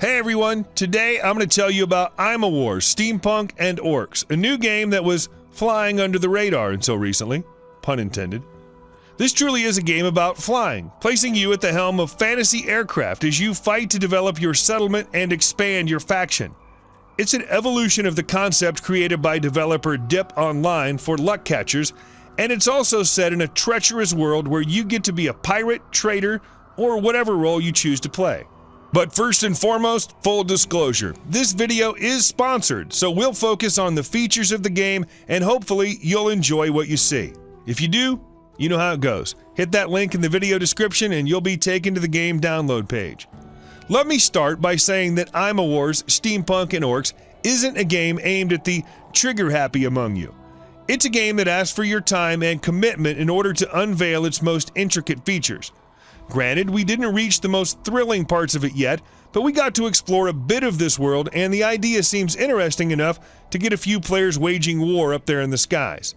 Hey everyone, today I'm going to tell you about Aima Wars, Steampunk and Orcs, a new game that was flying under the radar until recently, pun intended. This truly is a game about flying, placing you at the helm of fantasy aircraft as you fight to develop your settlement and expand your faction. It's an evolution of the concept created by developer Dip Online for Luckcatchers, and it's also set in a treacherous world where you get to be a pirate, traitor, or whatever role you choose to play. But first and foremost, full disclosure, this video is sponsored, so we'll focus on the features of the game and hopefully you'll enjoy what you see. If you do, you know how it goes. Hit that link in the video description and you'll be taken to the game download page. Let me start by saying that Aima Wars, Steampunk and Orcs isn't a game aimed at the trigger-happy among you. It's a game that asks for your time and commitment in order to unveil its most intricate features. Granted, we didn't reach the most thrilling parts of it yet, but we got to explore a bit of this world and the idea seems interesting enough to get a few players waging war up there in the skies.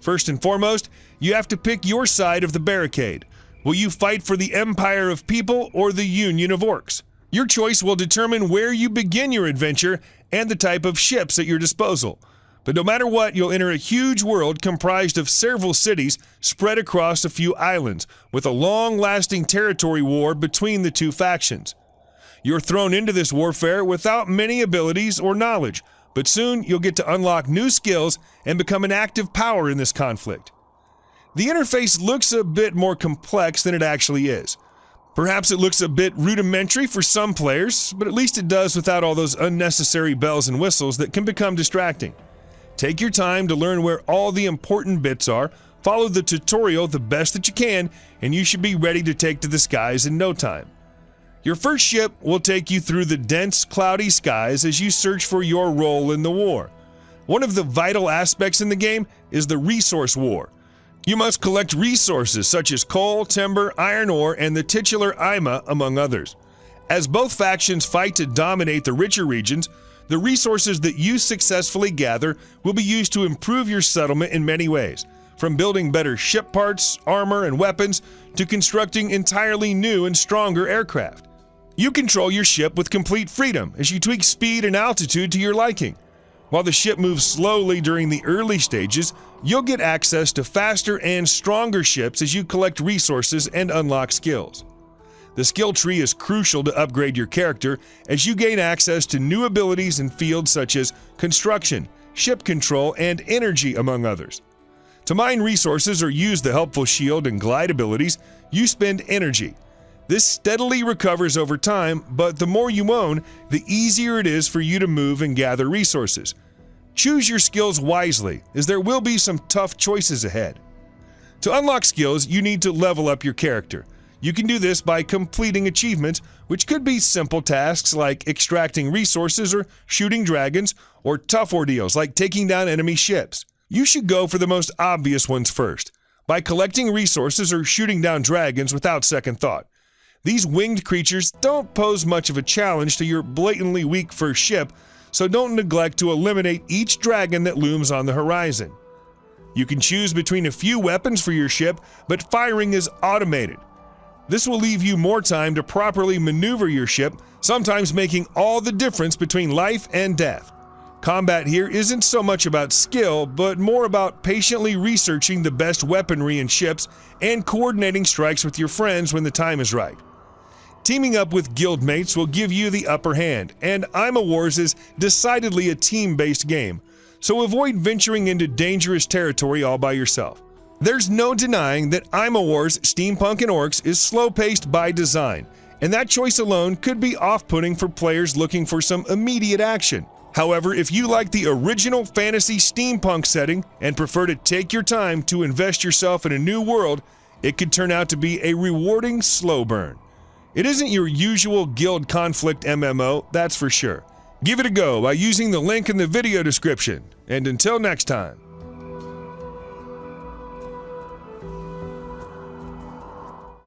First and foremost, you have to pick your side of the barricade. Will you fight for the Empire of People or the Union of Orcs? Your choice will determine where you begin your adventure and the type of ships at your disposal. But no matter what, you'll enter a huge world comprised of several cities spread across a few islands, with a long-lasting territory war between the two factions. You're thrown into this warfare without many abilities or knowledge, but soon you'll get to unlock new skills and become an active power in this conflict. The interface looks a bit more complex than it actually is. Perhaps it looks a bit rudimentary for some players, but at least it does without all those unnecessary bells and whistles that can become distracting. Take your time to learn where all the important bits are, follow the tutorial the best that you can, and you should be ready to take to the skies in no time. Your first ship will take you through the dense, cloudy skies as you search for your role in the war. One of the vital aspects in the game is the resource war. You must collect resources such as coal, timber, iron ore, and the titular Aima, among others. As both factions fight to dominate the richer regions, the resources that you successfully gather will be used to improve your settlement in many ways, from building better ship parts, armor, and weapons, to constructing entirely new and stronger aircraft. You control your ship with complete freedom as you tweak speed and altitude to your liking. While the ship moves slowly during the early stages, you'll get access to faster and stronger ships as you collect resources and unlock skills. The skill tree is crucial to upgrade your character as you gain access to new abilities in fields such as construction, ship control, and energy, among others. To mine resources or use the helpful shield and glide abilities, you spend energy. This steadily recovers over time, but the more you own, the easier it is for you to move and gather resources. Choose your skills wisely, as there will be some tough choices ahead. To unlock skills, you need to level up your character. You can do this by completing achievements, which could be simple tasks like extracting resources or shooting dragons, or tough ordeals like taking down enemy ships. You should go for the most obvious ones first, by collecting resources or shooting down dragons without second thought. These winged creatures don't pose much of a challenge to your blatantly weak first ship, so don't neglect to eliminate each dragon that looms on the horizon. You can choose between a few weapons for your ship, but firing is automated. This will leave you more time to properly maneuver your ship, sometimes making all the difference between life and death. Combat here isn't so much about skill, but more about patiently researching the best weaponry and ships and coordinating strikes with your friends when the time is right. Teaming up with guildmates will give you the upper hand, and Aima Wars is decidedly a team-based game, so avoid venturing into dangerous territory all by yourself. There's no denying that Aima Wars, Steampunk and Orcs is slow-paced by design, and that choice alone could be off-putting for players looking for some immediate action. However, if you like the original fantasy steampunk setting and prefer to take your time to invest yourself in a new world, it could turn out to be a rewarding slow burn. It isn't your usual guild conflict MMO, that's for sure. Give it a go by using the link in the video description, and until next time.